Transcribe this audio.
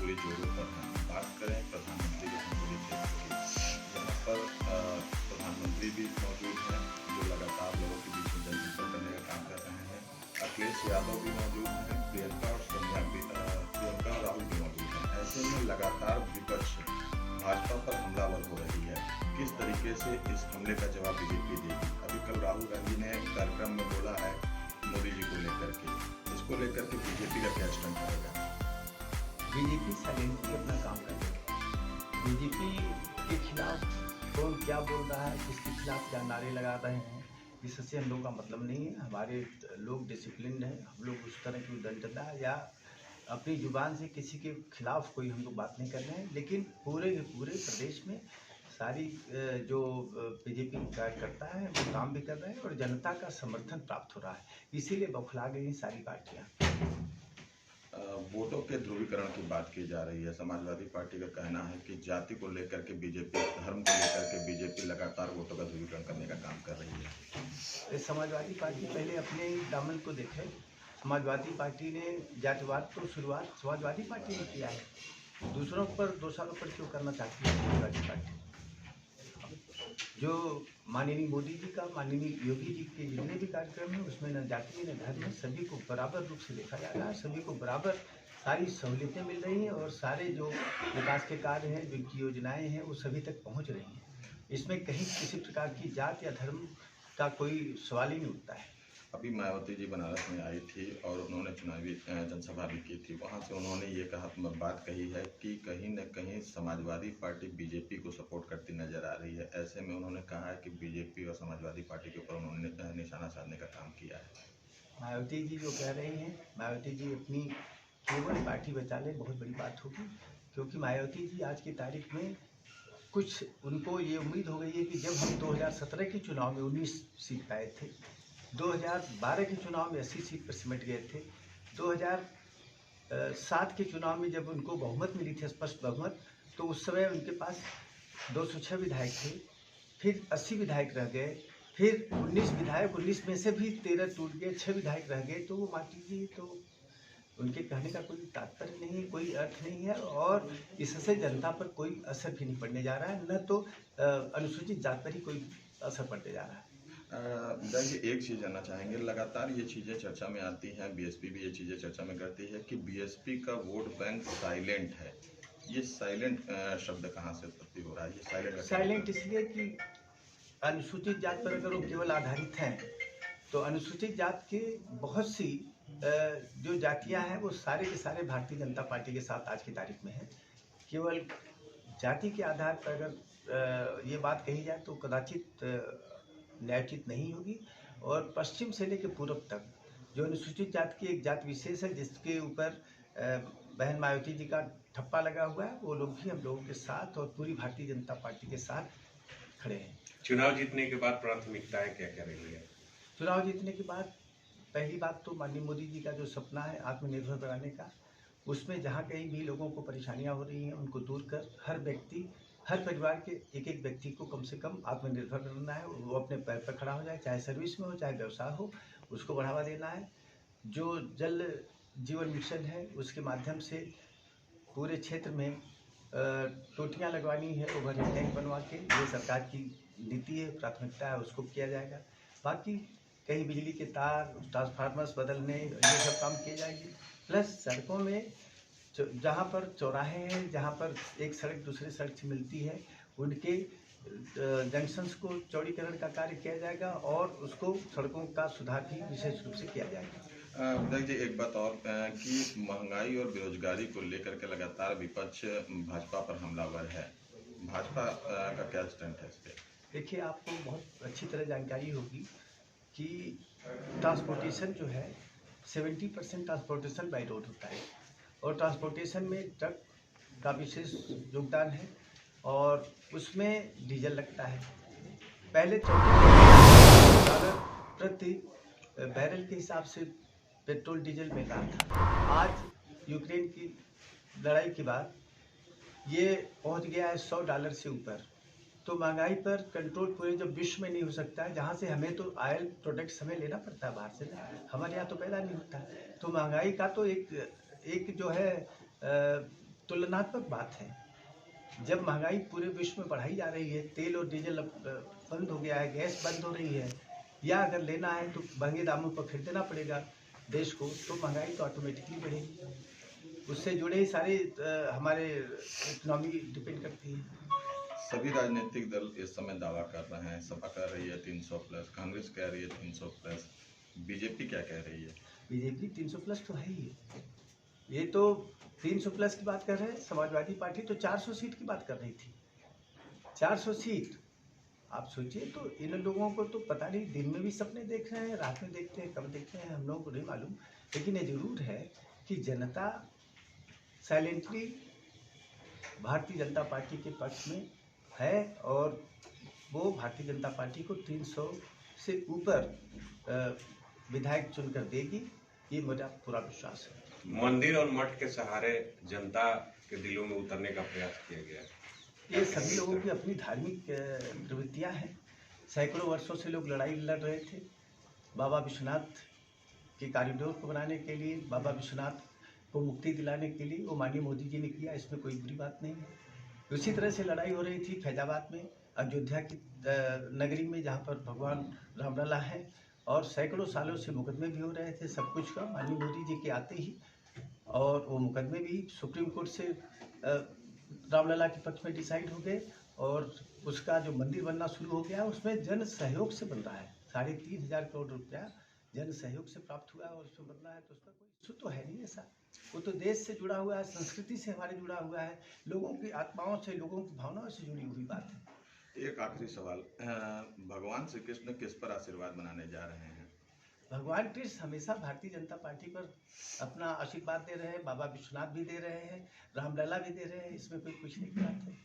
पूरी जोरों पर है। बात करें प्रधानमंत्री के संसदीय क्षेत्र की, यहाँ पर प्रधानमंत्री भी मौजूद हैं जो लगातार लोगों के बीच में जनसंपर्क करने का काम कर रहे हैं। अखिलेश यादव भी मौजूद हैं, प्रियंका और राहुल भी मौजूद हैं। ऐसे में लगातार विपक्ष भाजपा पर हमलावर हो रही है। किस तरीके से इस हमले का जवाब बीजेपी देगी? अभी कल राहुल गांधी ने कार्यक्रम में बोला है मोदी जी को लेकर के, इसको लेकर के बीजेपी का क्या स्टैंड रहेगा? बीजेपी साइलेंटली अपना काम कर रही है। बीजेपी के खिलाफ कौन क्या बोल रहा है, किसके खिलाफ क्या नारे लगा रहे हैं, इससे हम लोग का मतलब नहीं है। हमारे लोग डिसिप्लिन है, हम लोग उस तरह की उद्दंडता या अपनी जुबान से किसी के खिलाफ कोई हम लोग बात नहीं कर रहे हैं। लेकिन पूरे के पूरे प्रदेश में सारी जो बीजेपी कार्यकर्ता है वो काम भी कर रहे हैं और जनता का समर्थन प्राप्त हो रहा है, इसीलिए बौखला गई हैं सारी पार्टियाँ। वोटों के ध्रुवीकरण की बात की जा रही है। समाजवादी पार्टी का कहना है कि जाति को लेकर के बीजेपी, धर्म को लेकर के बीजेपी लगातार वोटों का ध्रुवीकरण करने का काम कर रही है। समाजवादी पार्टी पहले अपने दामन को देखे। समाजवादी पार्टी ने जातिवाद तो शुरुआत समाजवादी पार्टी ने किया है, दूसरों पर दोषारोपण क्यों करना चाहती है समाजवादी पार्टी? जो माननीय मोदी जी का, माननीय योगी जी के जितने भी कार्यक्रम हैं उसमें न जाति न धर्म है, सभी को बराबर रूप से देखा जा रहा है, सभी को बराबर सारी सहूलियतें मिल रही हैं और सारे जो विकास के कार्य हैं, जो योजनाएं हैं वो सभी तक पहुंच रही हैं। इसमें कहीं किसी प्रकार की जात या धर्म का कोई सवाल ही नहीं उठता है। अभी मायावती जी बनारस में आई थी और उन्होंने चुनावी जनसभा भी की थी। वहां से उन्होंने ये बात कही है कि कहीं न कहीं समाजवादी पार्टी बीजेपी को सपोर्ट करती नजर आ रही है। ऐसे में उन्होंने कहा है कि बीजेपी और समाजवादी पार्टी के ऊपर उन्होंने निशाना साधने का काम किया है। मायावती जी जो कह रही हैं, मायावती जी अपनी केवल पार्टी बचा ले, बहुत बड़ी बात होगी, क्योंकि मायावती जी आज की तारीख में कुछ उनको ये उम्मीद हो गई है कि जब हम 2017 के चुनाव में 19 सीट पाए थे, 2012 के चुनाव में 80 सीट पर सिमट गए थे, 2007 के चुनाव में जब उनको बहुमत मिली थी, स्पष्ट बहुमत, तो उस समय उनके पास 206 विधायक थे, फिर 80 विधायक रह गए, फिर 19 विधायक, 19 में से भी 13 टूट गए, 6 विधायक रह गए। तो वो माटी जी, तो उनके कहने का कोई तात्पर्य नहीं, कोई अर्थ नहीं है और इससे जनता पर कोई असर भी नहीं पड़ने जा रहा है, न तो अनुसूचित जात पर ही कोई असर पड़ने जा रहा है। देखिए, एक चीज़ जानना चाहेंगे, लगातार ये चीज़ें चर्चा में आती हैं, बीएसपी भी ये चीज़ें चर्चा में करती है कि बीएसपी का वोट बैंक साइलेंट है। ये साइलेंट शब्द कहाँ से उत्पत्ति हो रहा है? ये साइलेंट इसलिए कि अनुसूचित जात पर अगर वो केवल आधारित हैं तो अनुसूचित जात के बहुत सी जो जातियां हैं वो सारे के सारे भारतीय जनता पार्टी के साथ आज की तारीख में हैं। केवल जाति के आधार पर अगर ये बात कही जाए तो कदाचित न्यायोचित नहीं होगी। और पश्चिम से लेकर पूर्व तक जो अनुसूचित जात की एक जात विशेष है जिसके ऊपर बहन मायावती जी का ठप्पा लगा हुआ है, वो लोग भी हम लोगों के साथ और पूरी भारतीय जनता पार्टी के साथ खड़े हैं। चुनाव जीतने के बाद प्राथमिकताएं क्या क्या रही है? चुनाव जीतने के बाद पहली बात तो माननीय मोदी जी का जो सपना है आत्मनिर्भर बनाने का, उसमें जहाँ कहीं भी लोगों को परेशानियाँ हो रही हैं उनको दूर कर हर व्यक्ति, हर परिवार के एक एक व्यक्ति को कम से कम आत्मनिर्भर बनाना है, वो अपने पैर पर खड़ा हो जाए, चाहे सर्विस में हो चाहे व्यवसाय हो, उसको बढ़ावा देना है। जो जल जीवन मिशन है उसके माध्यम से पूरे क्षेत्र में टोटियाँ लगवानी है, ओवरहेड टैंक बनवा के, ये सरकार की नीति है, प्राथमिकता है, उसको किया जाएगा। बाकी कहीं बिजली के तार, ट्रांसफार्मर्स बदलने, ये सब काम किए जाएंगे। प्लस सड़कों में जहाँ पर चौराहे हैं, जहाँ पर एक सड़क दूसरे सड़क से मिलती है, उनके जंक्शंस को चौड़ीकरण का कार्य किया जाएगा और उसको सड़कों का सुधार भी विशेष रूप से किया जाएगा। देखिए, एक बात और कि महंगाई और बेरोजगारी को लेकर के लगातार विपक्ष भाजपा पर हमलावर है। भाजपा का क्या स्टैंड है इस पे? देखिए, आपको बहुत अच्छी तरह जानकारी होगी कि ट्रांसपोर्टेशन जो है 70% ट्रांसपोर्टेशन बाई रोड होता है और ट्रांसपोर्टेशन में ट्रक का विशेष योगदान है और उसमें डीजल लगता है। पहले $34 प्रति बैरल के हिसाब से पेट्रोल डीजल मिल रहा था। आज यूक्रेन की लड़ाई के बाद ये पहुंच गया है $100 से ऊपर। तो महंगाई पर कंट्रोल पूरे जब विश्व में नहीं हो सकता है, जहाँ से हमें तो ऑयल प्रोडक्ट्स हमें लेना पड़ता है बाहर से, हमारे यहाँ तो पैदा नहीं होता। तो महंगाई का तो एक जो है तुलनात्मक बात है। जब महंगाई पूरे विश्व में बढ़ाई जा रही है, तेल और डीजल अब बंद हो गया है, गैस बंद हो रही है, या अगर लेना है तो महंगे दामों पर खरीदना पड़ेगा देश को, तो महंगाई तो ऑटोमेटिकली बढ़ेगी। उससे जुड़े ही सारे हमारे इकोनॉमी डिपेंड करती है। सभी राजनीतिक दल इस समय दावा कर रहे हैं, सपा कह रही है 300 प्लस, कांग्रेस कह रही है 300 प्लस, बीजेपी क्या कह रही है? बीजेपी 300 प्लस तो है ही है। ये तो 300 प्लस की बात कर रहे हैं, समाजवादी पार्टी तो 400 सीट की बात कर रही थी। 400 सीट, आप सोचिए, तो इन लोगों को तो पता नहीं, दिन में भी सपने देख रहे हैं, रात में देखते हैं, कब देखते हैं हम लोगों को नहीं मालूम। लेकिन ये जरूर है कि जनता साइलेंटली भारतीय जनता पार्टी के पक्ष में है, और वो भारतीय जनता पार्टी को 300 से ऊपर विधायक चुनकर देगी, ये मेरा पूरा विश्वास है। मंदिर और मठ के सहारे जनता के दिलों में उतरने का प्रयास किया गया है। ये सभी लोगों की अपनी धार्मिक प्रवृत्तियां हैं। सैकड़ों वर्षों से लोग लड़ाई लड़ रहे थे बाबा विश्वनाथ के कॉरिडोर को बनाने के लिए, बाबा विश्वनाथ को मुक्ति दिलाने के लिए। वो माननीय मोदी जी ने किया, इसमें कोई बुरी बात नहीं है। उसी तरह से लड़ाई हो रही थी फैजाबाद में, अयोध्या की नगरी में, जहाँ पर भगवान रामलला हैं, और सैकड़ों सालों से मुकदमे भी हो रहे थे सब कुछ का। माननीय मोदी जी के आते ही, और वो मुकदमे भी सुप्रीम कोर्ट से रामलला के पक्ष में डिसाइड हो गए, और उसका जो मंदिर बनना शुरू हो गया, उसमें जन सहयोग से बन रहा है। 3,500 करोड़ रुपया जन सहयोग से प्राप्त हुआ है, और उसमें बन रहा है, तो उसका कोई इशू तो है नहीं ऐसा। वो तो देश से जुड़ा हुआ है, संस्कृति से हमारे जुड़ा हुआ है, लोगों की आत्माओं से, लोगों की भावनाओं से जुड़ी हुई बात है। एक आखिरी सवाल, भगवान श्री कृष्ण किस पर आशीर्वाद बनाने जा रहे हैं? भगवान कृष्ण हमेशा भारतीय जनता पार्टी पर अपना आशीर्वाद दे रहे हैं, बाबा विश्वनाथ भी दे रहे हैं, रामलला भी दे रहे हैं, इसमें कोई कुछ नहीं की बात है।